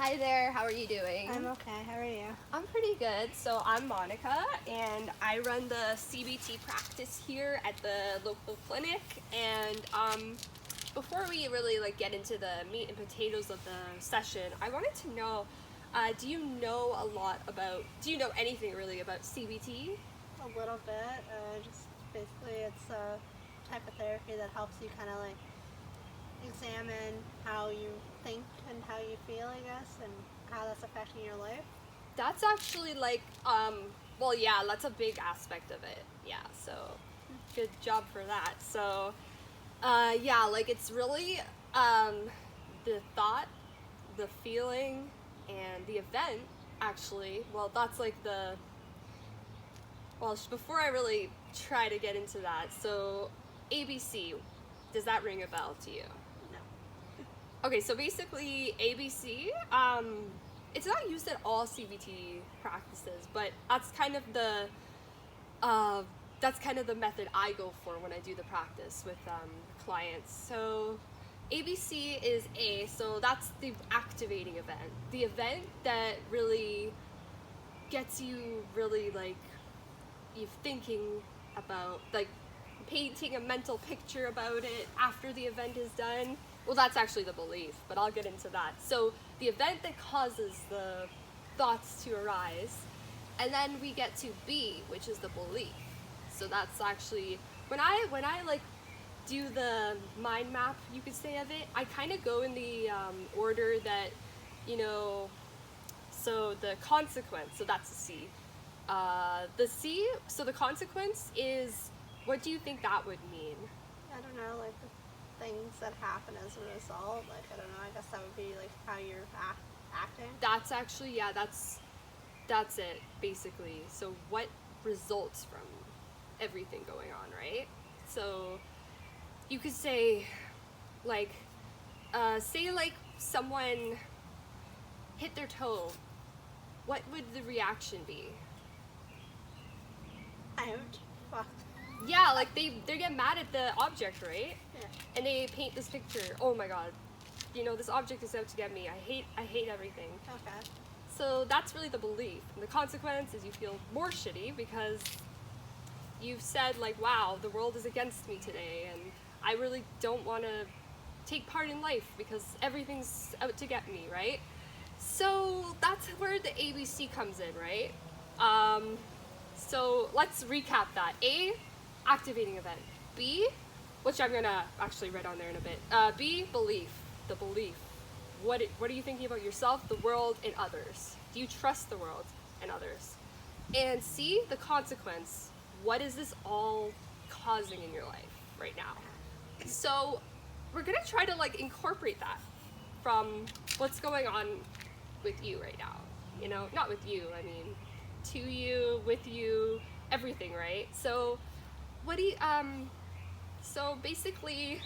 Hi there, how are you doing? I'm okay. How are you? I'm pretty good. So I'm Monica and I run the CBT practice here at the local clinic. And before we really get into the meat and potatoes of the session, I wanted to know, do you know anything really about CBT? A little bit. Just basically, it's a type of therapy that helps you kind of examine how you think and how you feel, I guess, and how that's affecting your life. That's actually well, yeah, that's a big aspect of it. Yeah, so good job for that. So, yeah, it's really the thought, the feeling, and the event, actually. Well, that's before I really try to get into that, so ABC, does that ring a bell to you? No. Okay, so basically ABC, it's not used at all CBT practices, but uh, that's kind of the method I go for when I do the practice with clients. So ABC is so that's the activating event, the event that really gets you really you thinking about painting a mental picture about it after the event is done. Well, that's actually the belief, but I'll get into that. So the event that causes the thoughts to arise, and then we get to B, which is the belief. So that's actually when I do the mind map, you could say, of it. I kind of go in the order that, you know. So the consequence. So that's a C. The C, so the consequence is, what do you think that would mean? I don't know, the things that happen as a result. I don't know. I guess that would be how you're acting. That's actually, yeah, that's it, basically. So what results from everything going on, right? So you could say, someone hit their toe. What would the reaction be? Ouch. Fuck. Yeah, they get mad at the object, right? Yeah. And they paint this picture. Oh my god, this object is out to get me. I hate everything. Okay. So that's really the belief. And the consequence is you feel more shitty because you've said wow, the world is against me today, and I really don't want to take part in life because everything's out to get me, right? So that's where the ABC comes in, right? So let's recap that. A, activating event. B, which I'm gonna actually write on there in a bit. B, belief. The belief. What are you thinking about yourself, the world, and others? Do you trust the world and others? And C, the consequence. What is this all causing in your life right now? So we're gonna try to incorporate that from what's going on with you right now. Not with you, I mean to you, with you, everything, right? So what do you so basically,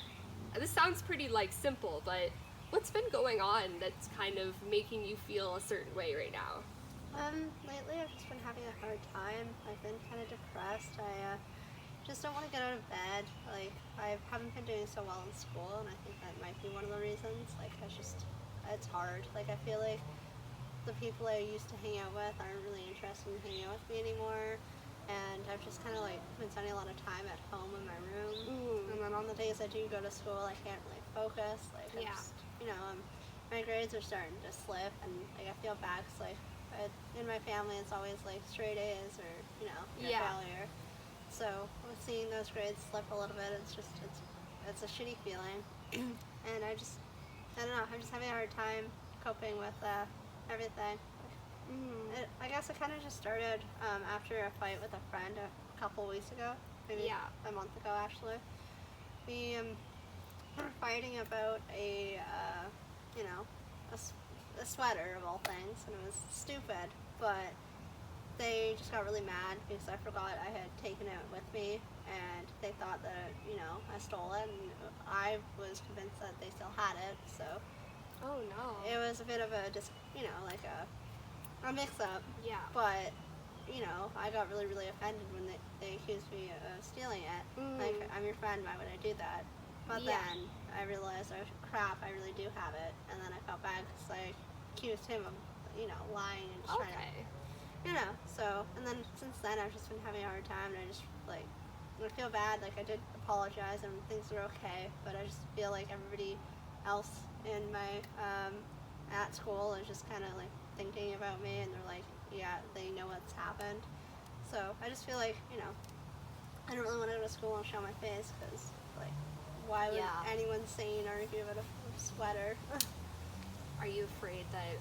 this sounds pretty simple, but what's been going on that's kind of making you feel a certain way right now? Lately I've just been having a hard time. I've been kind of depressed. I just don't want to get out of bed. I haven't been doing so well in school, and I think that might be one of the reasons. It's hard. I feel like the people I used to hang out with aren't really interested in hanging out with me anymore. And I've just kind of been spending a lot of time at home in my room. And then on the days I do go to school, I can't really focus. Yeah. My grades are starting to slip, and I feel bad because in my family it's always straight A's or you're Yeah. a failure. So with seeing those grades slip a little bit, it's a shitty feeling. And I don't know. I'm just having a hard time coping with everything. I guess it kind of just started after a fight with a friend a couple weeks ago, maybe a month ago actually. We were fighting about a sweater of all things, and it was stupid, but they just got really mad because I forgot I had taken it with me, and they thought that I stole it, and I was convinced that they still had it. So Oh no. it was a bit of a a mix-up. Yeah. But I got really, really offended when they accused me of stealing it. I'm your friend, why would I do that? But Yeah. then I realized, oh crap, I really do have it. And then I felt bad because accused him of, lying and just trying to, so, and then since then I've just been having a hard time, and I just, I feel bad, I did apologize and things were okay, but I just feel like everybody else in my, at school is just kind of, thinking about me, and they're like, yeah, they know what's happened, so I just feel like, I don't really want to go to school and show my face, because, why would anyone sane argue about a sweater? Are you afraid that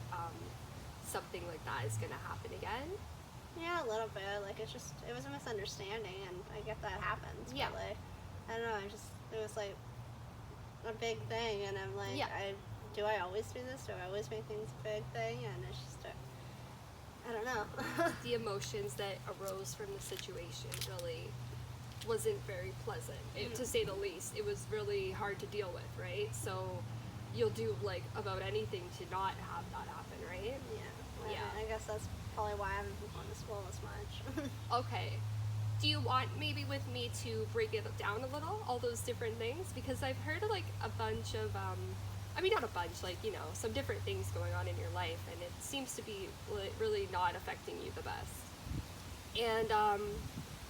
something like that is going to happen again? Yeah, a little bit. It was a misunderstanding, and I get that happens. Yeah. But, I don't know, it was a big thing, and I'm like, do I always do this? Do I always make things a big thing? And it's just, I don't know. The emotions that arose from the situation really wasn't very pleasant, to say the least. It was really hard to deal with, right? So you'll do about anything to not have that happen, right? Yeah. I guess that's probably why I haven't been going to school as much. Okay. Do you want maybe with me to break it down a little, all those different things? Because I've heard a bunch of, not a bunch, some different things going on in your life, and it seems to be really not affecting you the best. And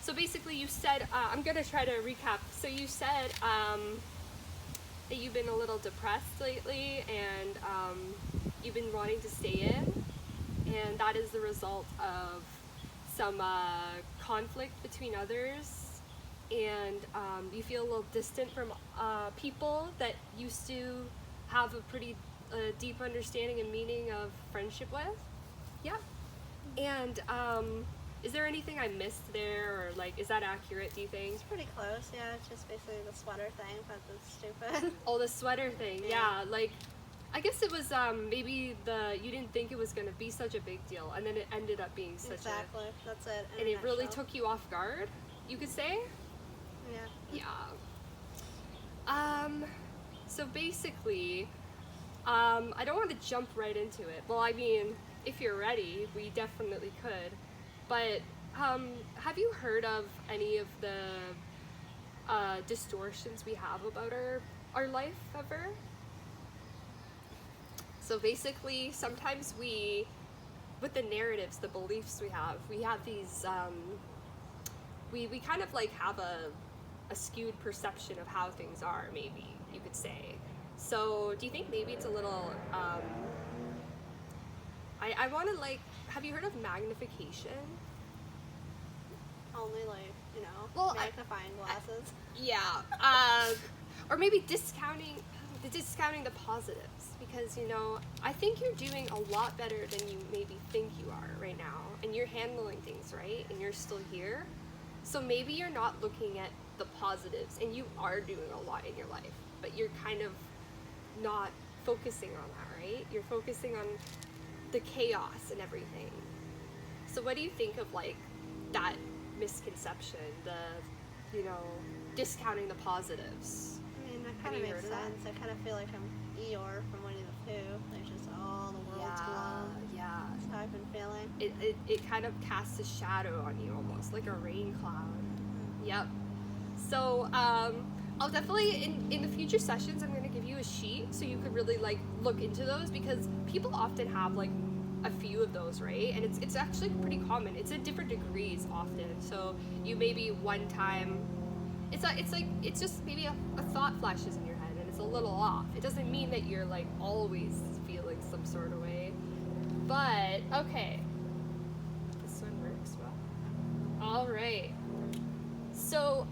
so basically you said, I'm going to try to recap. So you said that you've been a little depressed lately, and you've been wanting to stay in, and that is the result of some conflict between others, and you feel a little distant from people that used to have a pretty deep understanding and meaning of friendship with. Yeah. And is there anything I missed there, or is that accurate, do you think? It's pretty close, yeah. It's just basically the sweater thing, but it's stupid. Oh, the sweater thing, yeah. I guess it was maybe you didn't think it was going to be such a big deal, and then it ended up being such Exactly, that's it. And it really took you off guard, you could say? Yeah. Yeah. So basically, I don't want to jump right into it. Well, if you're ready, we definitely could. But have you heard of any of the distortions we have about our life ever? So basically, sometimes with the narratives, the beliefs we have these, we kind of have a skewed perception of how things are, maybe you could say. So do you think maybe it's a little, I want to have you heard of magnification? Only magnifying glasses. Yeah. Or maybe discounting the positives, because I think you're doing a lot better than you maybe think you are right now, and you're handling things right, and you're still here. So maybe you're not looking at the positives, and you are doing a lot in your life, but you're kind of not focusing on that, right? You're focusing on the chaos and everything. So what do you think of that misconception, the discounting the positives? That kind of makes sense. I kind of feel like I'm Eeyore from Winnie the Pooh. Just all the world's glow. Yeah. That's how I've been feeling. It kind of casts a shadow on you, almost like a rain cloud. Yep. So I'll definitely in the future sessions, I'm going to give you a sheet so you could really look into those, because people often have a few of those, right? And it's actually pretty common. It's at different degrees often. So you maybe one time, it's just maybe a thought flashes in your head and it's a little off. It doesn't mean that you're always feeling some sort of way. But okay, this one works well. All right. So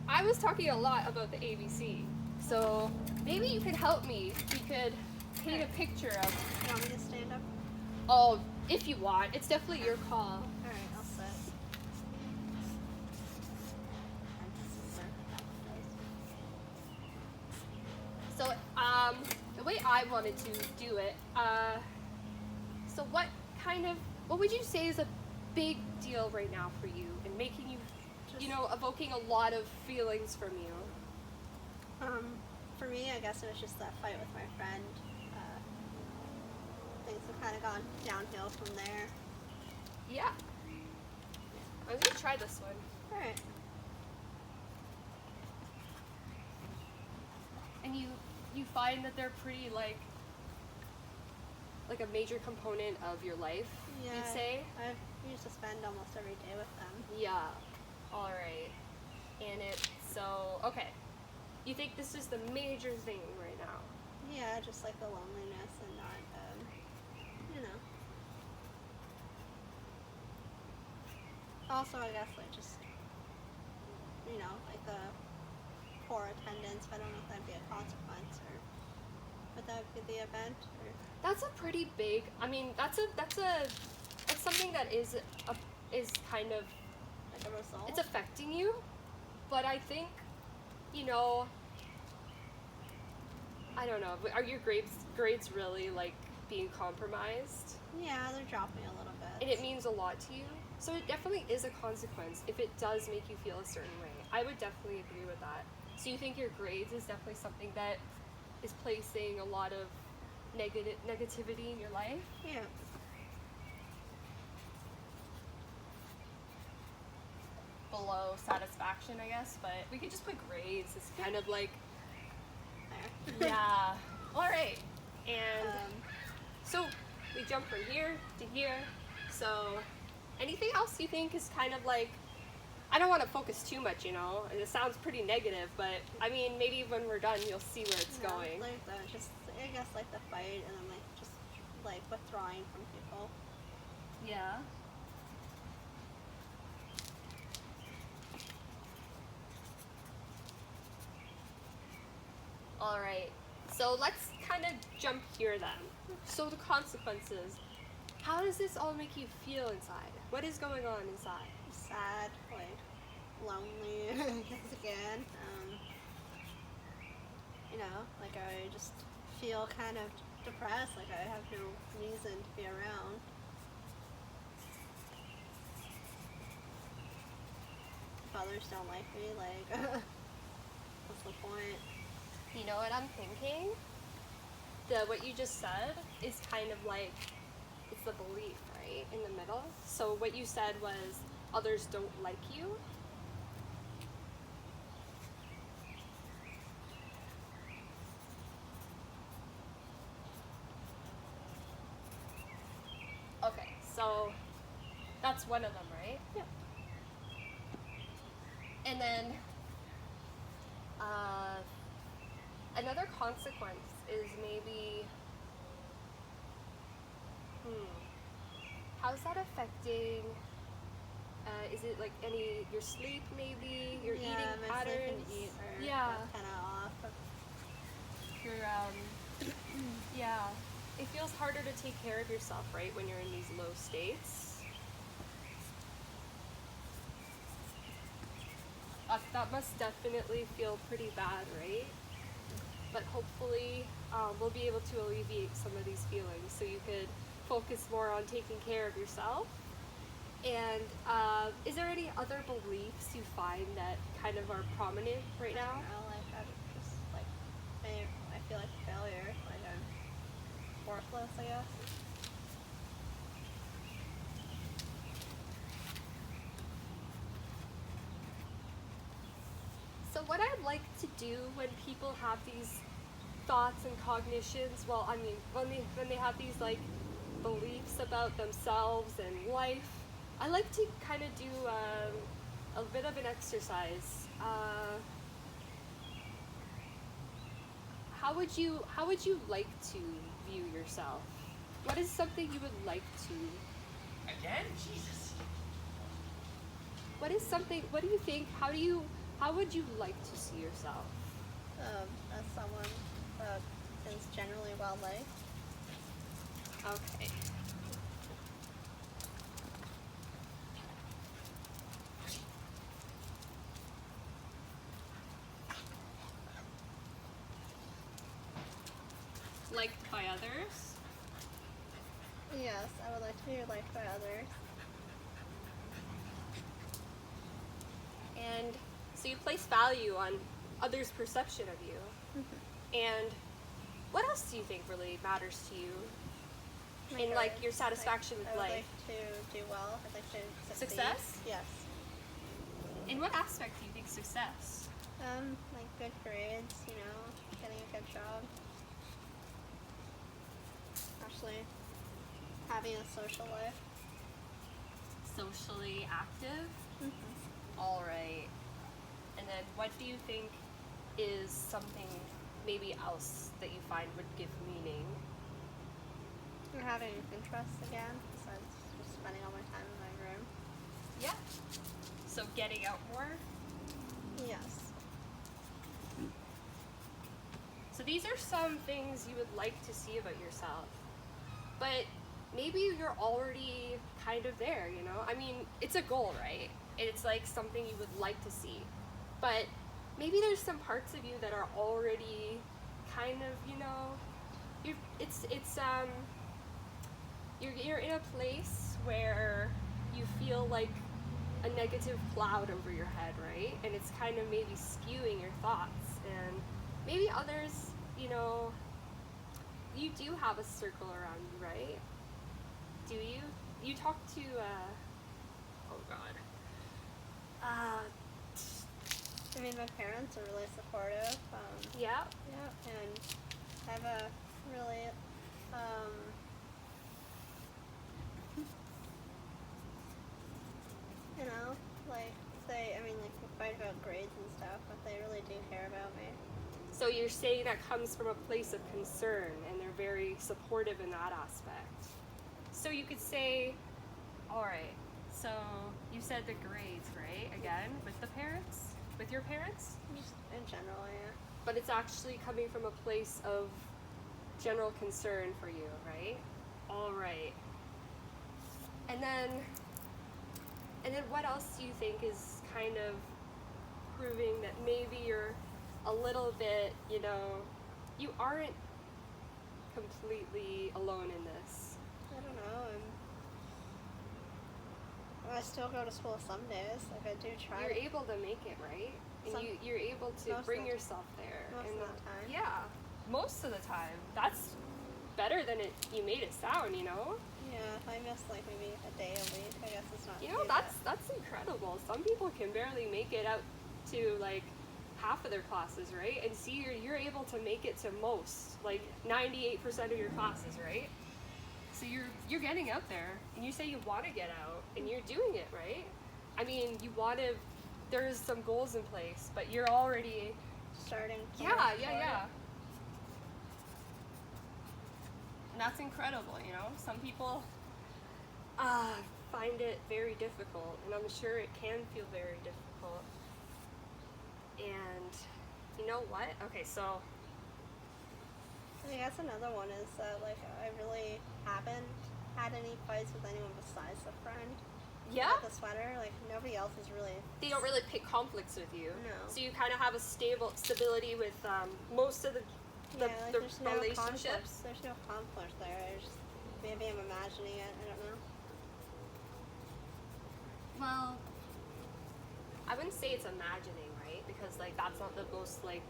I was talking a lot about the ABC. So maybe you could help me. You could paint a picture of. You want me to stand up? Oh, if you want. It's definitely your call. Alright, I'll sit. So, the way I wanted to do it, so what would you say is a big deal right now for you and making you, evoking a lot of feelings from you? For me, I guess it was just that fight with my friend. Things have kind of gone downhill from there. Yeah. I'm gonna try this one. Alright. And you find that they're pretty like a major component of your life, Yeah, you'd say? I used to spend almost every day with them. Yeah. All right. And okay. You think this is the major thing right now? Yeah, just like the loneliness and not, you know. Also, I guess like just, like the poor attendance. I don't know if that'd be a consequence or would that be the event or That's a pretty big. I mean, that's something that is kind of, like a result. it's affecting you, but I think, you know, I don't know. Are your grades really like being compromised? Yeah, they're dropping a little bit. And it means a lot to you. So it definitely is a consequence if it does make you feel a certain way. I would definitely agree with that. So you think your grades is definitely something that is placing a lot of negativity in your life? Yeah. Below satisfaction, I guess, but we could just put grades. It's kind of like, There. yeah. All right. And Um, so we jump from here to here. So anything else you think is kind of like, I don't want to focus too much, you know. It sounds pretty negative, but I mean, maybe when we're done, you'll see where it's going. Like I guess like the fight and then like just like withdrawing from people. Yeah. All right. So let's kind of jump here then. So the consequences. How does this all make you feel inside? What is going on inside? Sad, like lonely, I guess again. Like I just feel kind of depressed, like I have no reason to be around. If others don't like me, like what's the point? You know what I'm thinking? What you just said is kind of like, it's the belief, right, in the middle. So what you said was others don't like you. Okay, so that's one of them, right? Yeah. And then another consequence is maybe, how's that affecting, is it like your sleep maybe, your eating my patterns? sleep and eat are Yeah. kind of off. Your, yeah. It feels harder to take care of yourself, right, when you're in these low states. That must definitely feel pretty bad, right? But hopefully we'll be able to alleviate some of these feelings so you could focus more on taking care of yourself. And is there any other beliefs you find that kind of are prominent right now? Like I just like I feel like a failure, like I'm worthless, I guess. So what I'd like to do when people have these thoughts and cognitions, well, I mean, when they have these like beliefs about themselves and life, I like to kind of do a bit of an exercise. How would you like to view yourself? What is something you would like to? Again? Jesus. What do you think? How would you like to see yourself? As someone that is generally well liked. Okay. Liked by others? Yes, I would like to be liked by others. And so you place value on others' perception of you. And what else do you think really matters to you in like your satisfaction with I would life? like to do well. I'd like to succeed. Success? Yes. In what aspect do you think success? Like good grades, getting a good job. Actually, having a social life. Socially active? Mm-hmm. All right. And then what do you think is something maybe else that you find would give meaning? And having interests again, besides just spending all my time in my room. Yeah. So getting out more? Yes. So these are some things you would like to see about yourself. But maybe you're already kind of there, you know? I mean, it's a goal, right? It's like something you would like to see. But maybe there's some parts of you that are already kind of, you know, you're in a place where you feel like a negative cloud over your head, right? And it's kind of maybe skewing your thoughts. And maybe others, you know, you do have a circle around you, right? Do you? You talk to, oh God. I mean, my parents are really supportive. Yeah. Yeah, and I have a really, you know, like, we fight about grades and stuff, but they really do care about me. So you're saying that comes from a place of concern, and they're very supportive in that aspect. So you could say, all right, so you said the grades, right? Again, with the parents? With your parents? Just in general, yeah. But it's actually coming from a place of general concern for you, right? All right. And then what else do you think is kind of proving that maybe you're a little bit, you know, you aren't completely alone in this? I don't know. I still go to school some days. Like, I do try. You're able to make it, right? And you're able to most bring of the- yourself there. most and of the time. Yeah, most of the time. That's better than you made it sound, you know? Yeah, if I miss like maybe a day a week, I guess it's not. You know, too that's bad. incredible. Some people can barely make it out to like half of their classes, right? And see, you're able to make it to most, like 98% of your classes, right? So you're getting out there, and you say you want to get out, and you're doing it, right? I mean, you want to. There's some goals in place, but you're already starting. Yeah. And that's incredible, you know? Some people find it very difficult, and I'm sure it can feel very difficult. And you know what? Okay, so I guess another one is that like I really haven't had any fights with anyone besides the friend. yeah, With the sweater, like nobody else is really. they don't really pick conflicts with you. No. So you kind of have a stability with most of the There's no relationships. conflict. There's no conflict there. Maybe I'm imagining it. I don't know. Well, I wouldn't say it's imagining, right? Because like that's not the most like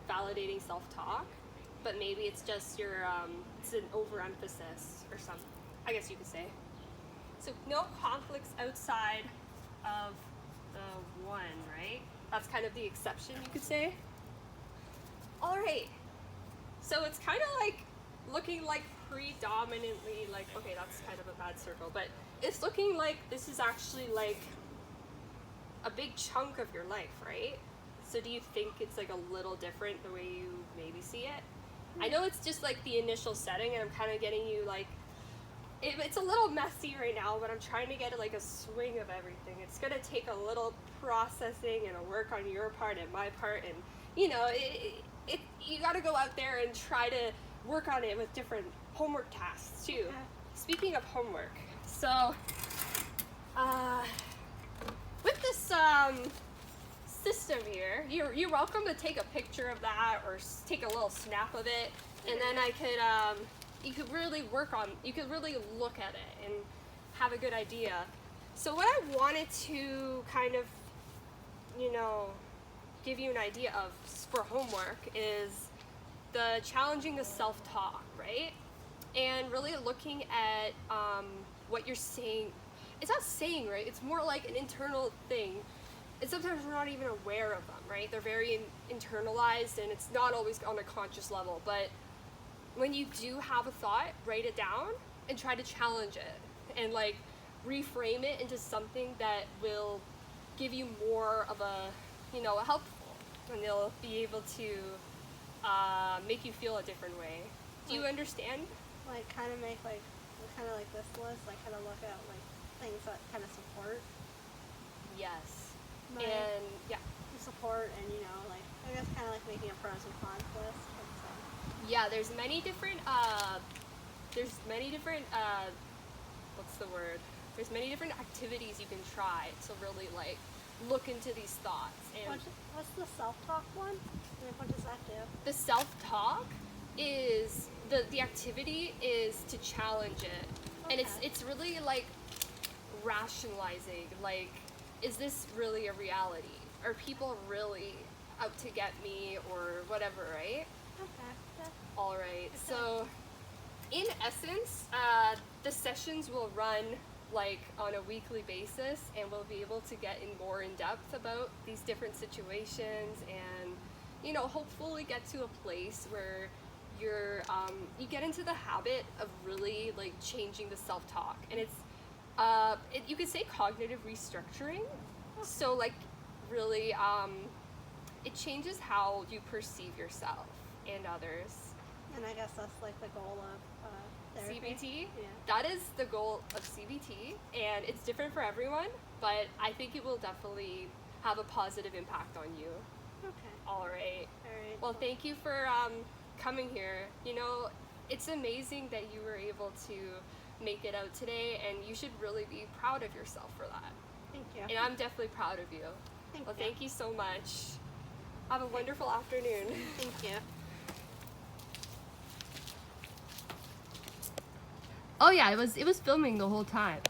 validating self-talk, but maybe it's just your it's an overemphasis or something. I guess you could say. So no conflicts outside of the one, right? That's kind of the exception, you could say. All right. So it's kind of like looking like predominantly like, okay, that's kind of a bad circle, but it's looking like this is actually like a big chunk of your life, right? So do you think it's like a little different the way you maybe see it? I know it's just like the initial setting, and I'm kind of getting you like, it's a little messy right now, but I'm trying to get like a swing of everything. It's gonna take a little processing and a work on your part and my part, and you know, you gotta go out there and try to work on it with different homework tasks too. Yeah. Speaking of homework, so with this system here, you're welcome to take a picture of that or take a little snap of it, and then you could really look at it and have a good idea. So what I wanted to kind of, you know, give you an idea of for homework is the challenging the self-talk, right? And really looking at what you're saying. It's not saying, right? It's more like an internal thing. And sometimes we're not even aware of them, right? They're very internalized, and it's not always on a conscious level. But when you do have a thought, write it down and try to challenge it and like reframe it into something that will give you more of a, you know, a helpful, and they'll be able to make you feel a different way. Do you understand? Like kind of make like kind of like this list, like kind of look at like things that kind of support Yes. my And yeah. support, and you know, like I guess kind of like making a pros and cons list. Yeah, there's many different what's the word? There's many different activities you can try to really like look into these thoughts. And What's the self-talk one? Like, what does that do? the self-talk is the activity is to challenge it. And Okay. it's really like rationalizing, like, is this really a reality? Are people really out to get me or whatever, right? Okay. Yeah. All right. So, in essence, the sessions will run like on a weekly basis, and we'll be able to get in more in depth about these different situations, and you know, hopefully get to a place where you get into the habit of really like changing the self-talk, and it's you could say cognitive restructuring. So like really, it changes how you perceive yourself and others. And I guess that's like the goal of therapy. CBT, Yeah. that is the goal of CBT, and it's different for everyone, but I think it will definitely have a positive impact on you. Okay. All right. All right. Well, thank you for coming here. You know, it's amazing that you were able to make it out today, and you should really be proud of yourself for that. Thank you. And I'm definitely proud of you. Thank Well, you. thank you so much. Have a wonderful afternoon. Thank you. Oh yeah, it was filming the whole time.